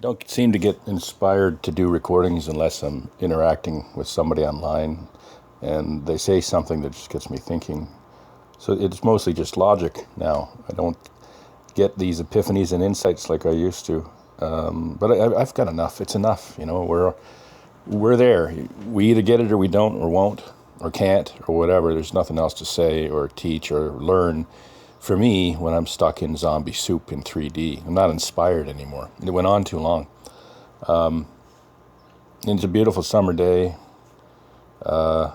I don't seem to get inspired to do recordings unless I'm interacting with somebody online and they say something that just gets me thinking. So it's mostly just logic now. I don't get these epiphanies and insights like I used to. But I've got enough. It's enough. You know, we're there. We either get it or we don't or won't or can't or whatever. There's nothing else to say or teach or learn for me when I'm stuck in zombie soup in 3D. I'm not inspired anymore. It went on too long. It's a beautiful summer day. I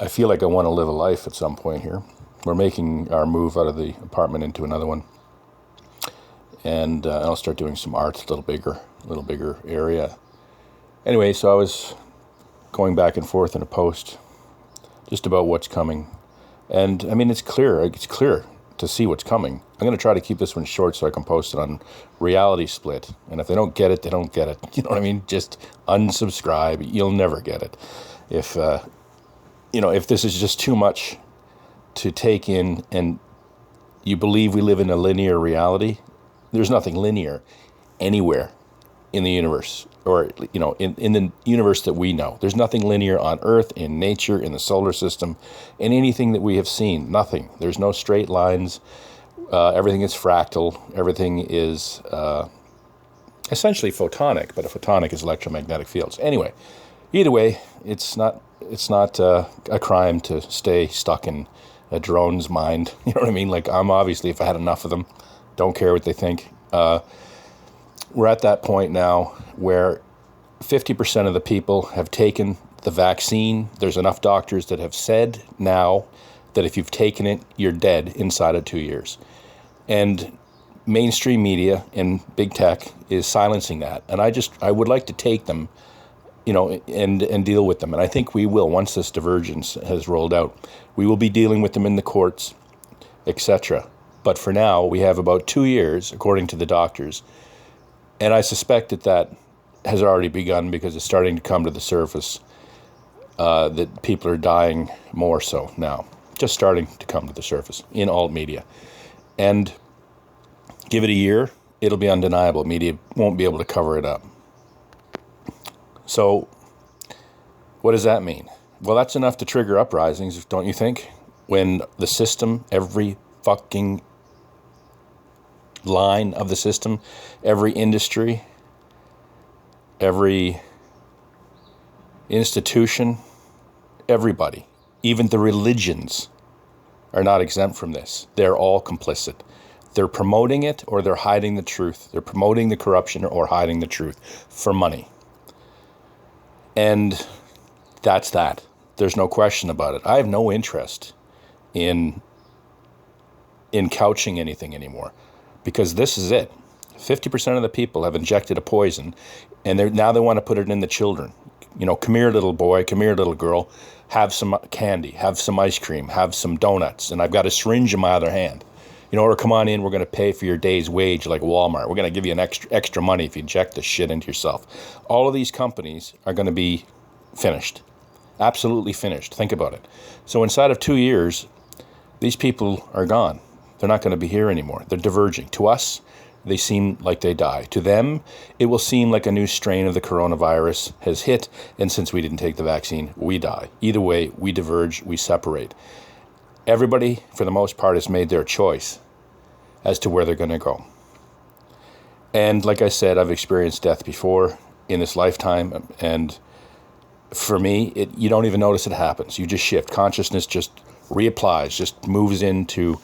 feel like I want to live a life at some point here. We're making our move out of the apartment into another one. And I'll start doing some art, a little bigger area. Anyway, so I was going back and forth in a post just about what's coming. And I mean, it's clear to see what's coming. I'm going to try to keep this one short so I can post it on Reality Split. And if they don't get it, they don't get it. You know what I mean? Just unsubscribe. You'll never get it. If this is just too much to take in and you believe we live in a linear reality, there's nothing linear anywhere in the universe or, in the universe that we know. There's nothing linear on Earth, in nature, in the solar system, in anything that we have seen. Nothing. There's no straight lines. Everything is fractal. Everything is essentially photonic, but a photonic is electromagnetic fields. Anyway, either way, it's not a crime to stay stuck in a drone's mind. You know what I mean? Like, I'm obviously, if I had enough of them, don't care what they think. We're at that point now where 50% of the people have taken the vaccine. There's enough doctors that have said now that if you've taken it, you're dead inside of 2 years. And mainstream media and big tech is silencing that. And I would like to take them, and deal with them. And I think we will, once this divergence has rolled out. We will be dealing with them in the courts, etc. But for now, we have about 2 years, according to the doctors. And I suspect that has already begun because it's starting to come to the surface that people are dying more so now. Just starting to come to the surface in alt media. And give it a year, it'll be undeniable. Media won't be able to cover it up. So what does that mean? Well, that's enough to trigger uprisings, don't you think? When the system, every fucking line of the system, every industry, every institution, everybody, even the religions are not exempt from this. They're all complicit. They're promoting it or they're hiding the truth. They're promoting the corruption or hiding the truth for money. And that's that. There's no question about it. I have no interest in couching anything anymore because this is it. 50% of the people have injected a poison and now they want to put it in the children. Come here, little boy, come here, little girl, have some candy, have some ice cream, have some donuts, and I've got a syringe in my other hand. Or come on in, we're going to pay for your day's wage like Walmart. We're going to give you an extra money if you inject this shit into yourself. All of these companies are going to be finished. Absolutely finished. Think about it. So inside of 2 years, these people are gone. They're not going to be here anymore. They're diverging. To us, they seem like they die. To them, it will seem like a new strain of the coronavirus has hit, and since we didn't take the vaccine, we die. Either way, we diverge, we separate. Everybody, for the most part, has made their choice as to where they're going to go. And like I said, I've experienced death before in this lifetime, and for me, you don't even notice it happens. You just shift. Consciousness just reapplies, just moves into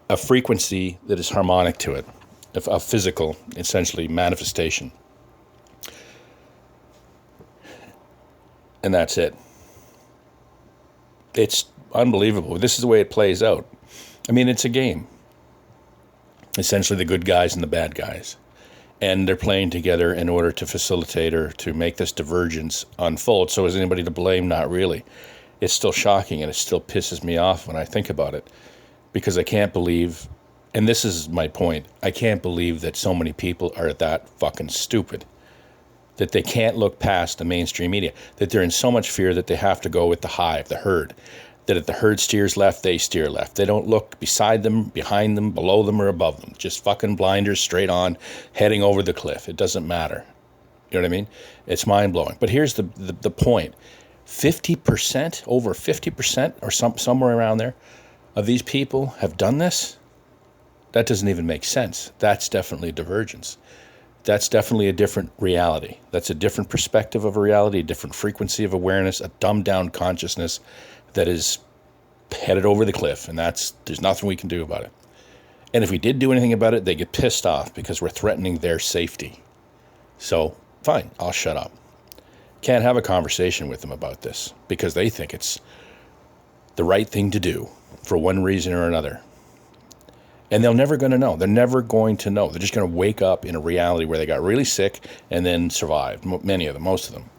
a frequency that is harmonic to it, a physical, essentially, manifestation. And that's it. It's unbelievable. This is the way it plays out. I mean, it's a game. Essentially, the good guys and the bad guys. And they're playing together in order to facilitate or to make this divergence unfold. So is anybody to blame? Not really. It's still shocking and it still pisses me off when I think about it. Because I can't believe, and this is my point, I can't believe that so many people are that fucking stupid. That they can't look past the mainstream media. That they're in so much fear that they have to go with the hive, the herd. that if the herd steers left, they steer left. They don't look beside them, behind them, below them, or above them. Just fucking blinders straight on, heading over the cliff. It doesn't matter. You know what I mean? It's mind-blowing. But here's the point. 50%, over 50%, or somewhere around there, of these people have done this? That doesn't even make sense. That's definitely divergence. That's definitely a different reality. That's a different perspective of a reality, a different frequency of awareness, a dumbed-down consciousness that is headed over the cliff, and there's nothing we can do about it. And if we did do anything about it, they get pissed off because we're threatening their safety. So, fine, I'll shut up. Can't have a conversation with them about this because they think it's the right thing to do for one reason or another. And they're never going to know. They're never going to know. They're just going to wake up in a reality where they got really sick and then survived, many of them, most of them.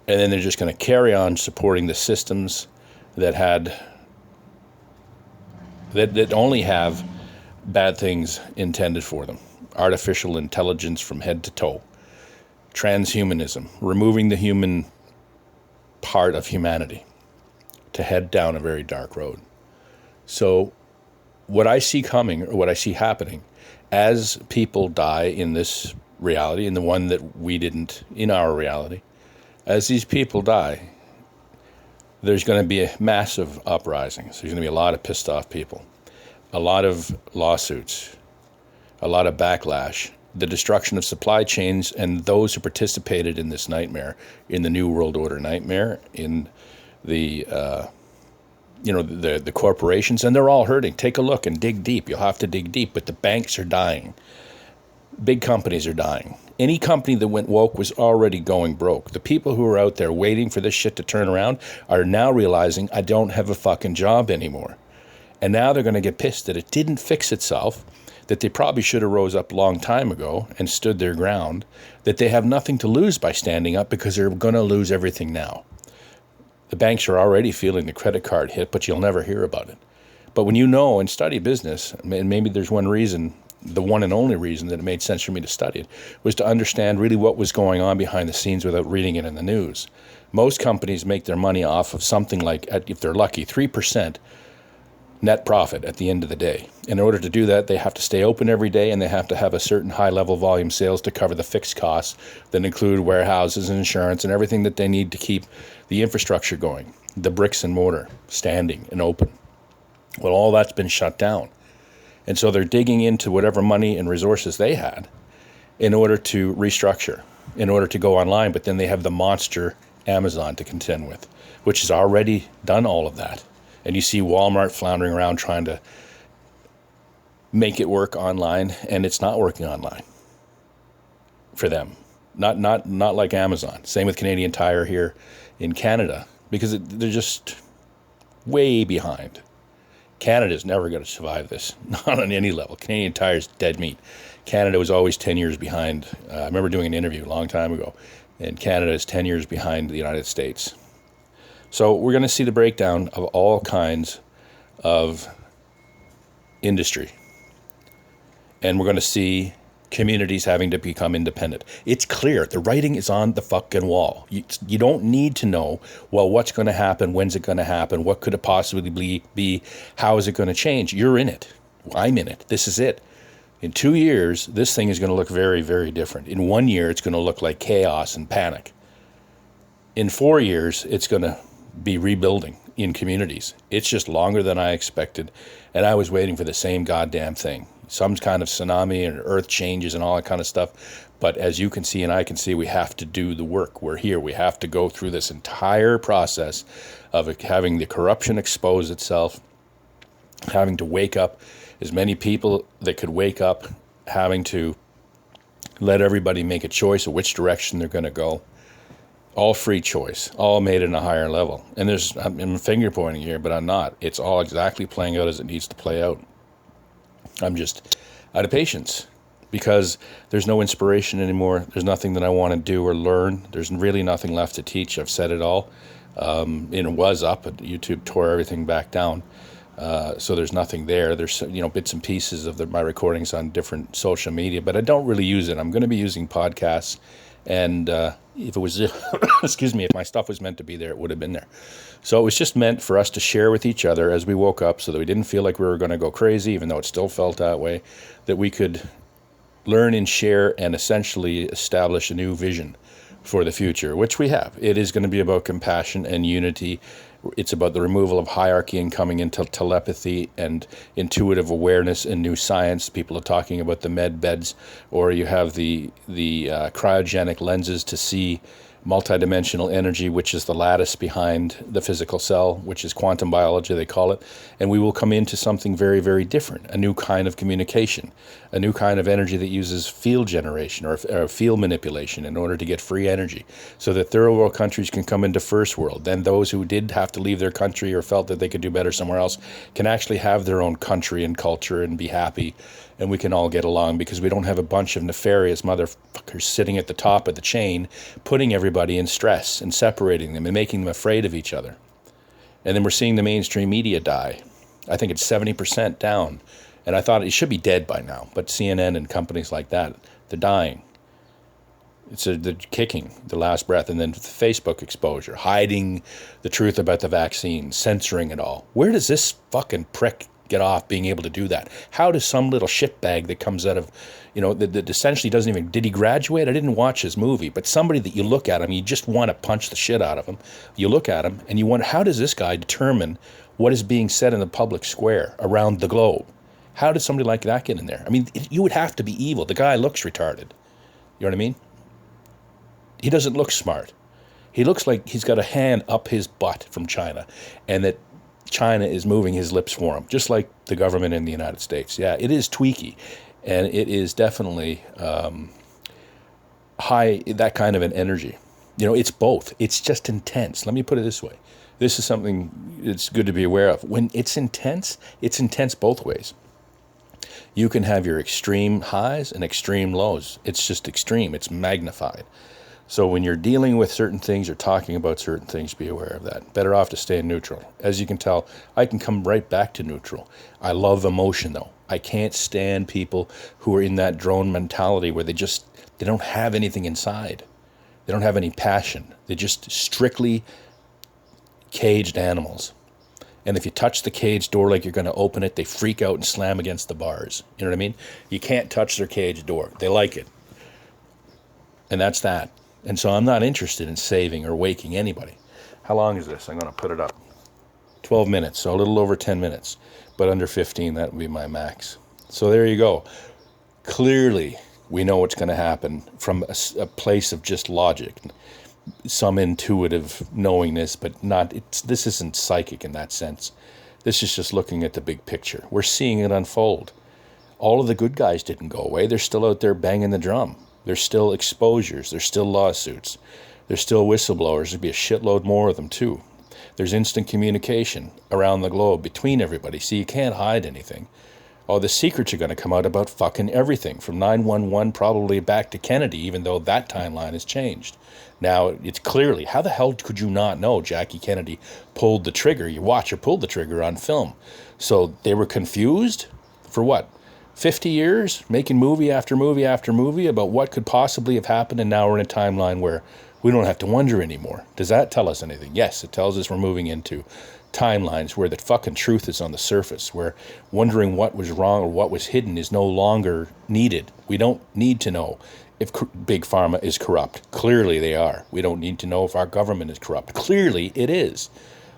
And then they're just going to carry on supporting the systems that only have bad things intended for them. Artificial intelligence from head to toe. Transhumanism, removing the human part of humanity to head down a very dark road. So what I see coming, or what I see happening, as people die in this reality, in the one that we didn't, in our reality, as these people die, there's going to be a massive uprising. So there's going to be a lot of pissed off people, a lot of lawsuits, a lot of backlash, the destruction of supply chains, and those who participated in this nightmare, in the New World Order nightmare, in the the corporations, and they're all hurting. Take a look and dig deep. You'll have to dig deep, but the banks are dying. Big companies are dying. Any company that went woke was already going broke. The people who are out there waiting for this shit to turn around are now realizing, I don't have a fucking job anymore. And now they're going to get pissed that it didn't fix itself, that they probably should have rose up a long time ago and stood their ground, that they have nothing to lose by standing up because they're going to lose everything now. The banks are already feeling the credit card hit, but you'll never hear about it. But when you know and study business, and maybe there's one reason, the one and only reason that it made sense for me to study it, was to understand really what was going on behind the scenes without reading it in the news. Most companies make their money off of something like, if they're lucky, 3% net profit at the end of the day. In order to do that, they have to stay open every day, and they have to have a certain high-level volume sales to cover the fixed costs that include warehouses and insurance and everything that they need to keep the infrastructure going, the bricks and mortar standing and open. Well, all that's been shut down. And so they're digging into whatever money and resources they had in order to restructure, in order to go online, but then they have the monster Amazon to contend with, which has already done all of that. And you see Walmart floundering around trying to make it work online, and it's not working online for them. Not like Amazon. Same with Canadian Tire here in Canada, because they're just way behind. Canada's never going to survive this, not on any level. Canadian Tire's dead meat. Canada was always 10 years behind. I remember doing an interview a long time ago, and Canada is 10 years behind the United States. So we're going to see the breakdown of all kinds of industry. And we're going to see communities having to become independent. It's clear. The writing is on the fucking wall. You don't need to know, well, what's going to happen? When's it going to happen? What could it possibly be? How is it going to change? You're in it. I'm in it. This is it. In 2 years, this thing is going to look very, very different. In 1 year, it's going to look like chaos and panic. In 4 years, it's going to be rebuilding in communities. It's just longer than I expected, and I was waiting for the same goddamn thing. Some kind of tsunami and earth changes and all that kind of stuff. But as you can see and I can see, we have to do the work. We're here. We have to go through this entire process of having the corruption expose itself, having to wake up as many people that could wake up, having to let everybody make a choice of which direction they're going to go. All free choice, all made at a higher level. And I'm finger pointing here, but I'm not. It's all exactly playing out as it needs to play out. I'm just out of patience because there's no inspiration anymore. There's nothing that I want to do or learn. There's really nothing left to teach. I've said it all. It was up, but YouTube tore everything back down. So there's nothing there. There's bits and pieces of my recordings on different social media, but I don't really use it. I'm going to be using podcasts And if it was, excuse me, if my stuff was meant to be there, it would have been there. So it was just meant for us to share with each other as we woke up, so that we didn't feel like we were going to go crazy, even though it still felt that way, that we could learn and share and essentially establish a new vision for the future, which we have. It is going to be about compassion and unity. It's about the removal of hierarchy and coming into telepathy and intuitive awareness and new science. People are talking about the med beds, or you have the cryogenic lenses to see multidimensional energy, which is the lattice behind the physical cell, which is quantum biology, they call it. And we will come into something very, very different, a new kind of communication, a new kind of energy that uses field generation or field manipulation in order to get free energy, so that third world countries can come into first world. Then those who did have to leave their country or felt that they could do better somewhere else can actually have their own country and culture and be happy. And we can all get along, because we don't have a bunch of nefarious motherfuckers sitting at the top of the chain, putting everybody in stress and separating them and making them afraid of each other. And then we're seeing the mainstream media die. I think it's 70% down. And I thought it should be dead by now. But CNN and companies like that, they're dying. They're kicking the last breath. And then the Facebook exposure, hiding the truth about the vaccine, censoring it all. Where does this fucking prick get off being able to do that? How does some little shitbag that comes out of, that essentially doesn't even, did he graduate? I didn't watch his movie, but somebody that you look at him, you just want to punch the shit out of him. You look at him and you wonder, how does this guy determine what is being said in the public square around the globe? How does somebody like that get in there? I mean, you would have to be evil. The guy looks retarded. You know what I mean? He doesn't look smart. He looks like he's got a hand up his butt from China, and that China is moving his lips for him, just like the government in the United States. Yeah, it is tweaky, and it is definitely high, that kind of an energy. It's both. It's just intense. Let me put it this way. This is something it's good to be aware of. When it's intense both ways. You can have your extreme highs and extreme lows. It's just extreme. It's magnified. So when you're dealing with certain things or talking about certain things, be aware of that. Better off to stay in neutral. As you can tell, I can come right back to neutral. I love emotion, though. I can't stand people who are in that drone mentality where they don't have anything inside. They don't have any passion. They're just strictly caged animals. And if you touch the cage door like you're going to open it, they freak out and slam against the bars. You know what I mean? You can't touch their cage door. They like it. And that's that. And so I'm not interested in saving or waking anybody. How long is this? I'm going to put it up. 12 minutes, so a little over 10 minutes. But under 15, that would be my max. So there you go. Clearly, we know what's going to happen from a place of just logic. Some intuitive knowingness, but this isn't psychic in that sense. This is just looking at the big picture. We're seeing it unfold. All of the good guys didn't go away. They're still out there banging the drum. There's still exposures. There's still lawsuits. There's still whistleblowers. There'll be a shitload more of them, too. There's instant communication around the globe between everybody, so you can't hide anything. Oh, the secrets are going to come out about fucking everything, from 911 probably back to Kennedy, even though that timeline has changed. Now, it's clearly, how the hell could you not know Jackie Kennedy pulled the trigger? You watch her pull the trigger on film. So they were confused for what? 50 years, making movie after movie after movie about what could possibly have happened, and now we're in a timeline where we don't have to wonder anymore. Does that tell us anything? Yes, it tells us we're moving into timelines where the fucking truth is on the surface, where wondering what was wrong or what was hidden is no longer needed. We don't need to know if Big Pharma is corrupt. Clearly they are. We don't need to know if our government is corrupt. Clearly it is.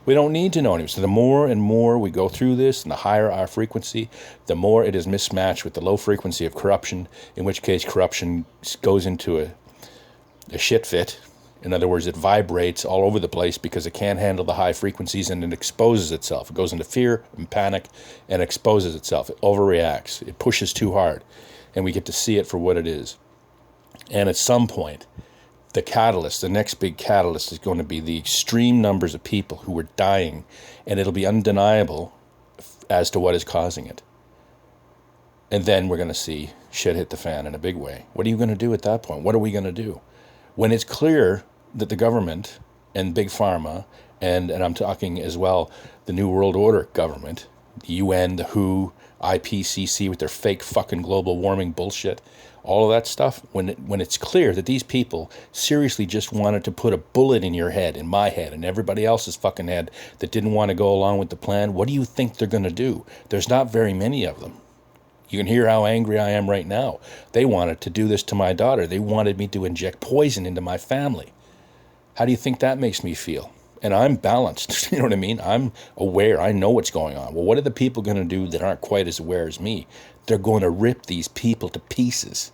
We don't need to know anymore. So the more and more we go through this, and the higher our frequency, the more it is mismatched with the low frequency of corruption, in which case corruption goes into a shit fit. In other words, it vibrates all over the place because it can't handle the high frequencies, and it exposes itself. It goes into fear and panic and exposes itself. It overreacts. It pushes too hard, and we get to see it for what it is. And at some point, the catalyst, the next big catalyst, is going to be the extreme numbers of people who are dying, and it'll be undeniable as to what is causing it. And then we're going to see shit hit the fan in a big way. What are you going to do at that point? What are we going to do? When it's clear that the government and Big Pharma, and I'm talking as well the New World Order government, the UN, the WHO, IPCC with their fake fucking global warming bullshit, all of that stuff, when it's clear that these people seriously just wanted to put a bullet in your head, in my head, and everybody else's fucking head that didn't want to go along with the plan, what do you think they're going to do? There's not very many of them. You can hear how angry I am right now. They wanted to do this to my daughter. They wanted me to inject poison into my family. How do you think that makes me feel? And I'm balanced, you know what I mean? I'm aware, I know what's going on. Well, what are the people going to do that aren't quite as aware as me? They're going to rip these people to pieces.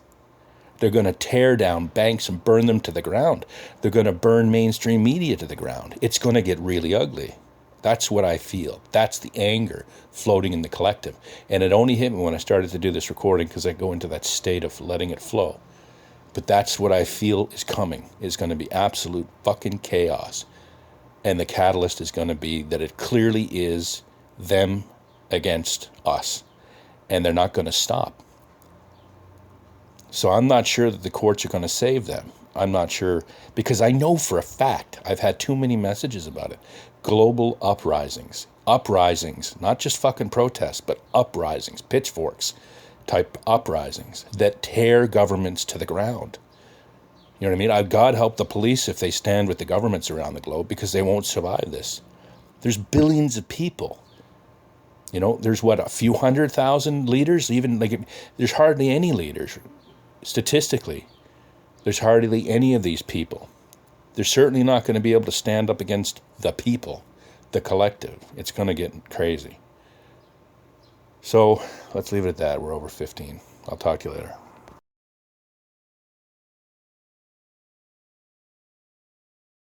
They're going to tear down banks and burn them to the ground. They're going to burn mainstream media to the ground. It's going to get really ugly. That's what I feel. That's the anger floating in the collective. And it only hit me when I started to do this recording, because I go into that state of letting it flow. But that's what I feel is coming. Is going to be absolute fucking chaos. And the catalyst is going to be that it clearly is them against us. And they're not going to stop. So I'm not sure that the courts are going to save them. I'm not sure, because I know for a fact, I've had too many messages about it. Global uprisings, not just fucking protests, but uprisings, pitchforks type uprisings that tear governments to the ground. You know what I mean? God help the police if they stand with the governments around the globe, because they won't survive this. There's billions of people. You know, there's a few 100,000 leaders, even there's hardly any leaders. Statistically, there's hardly any of these people. They're certainly not going to be able to stand up against the people, the collective. It's going to get crazy. So let's leave it at that. We're over 15. I'll talk to you later.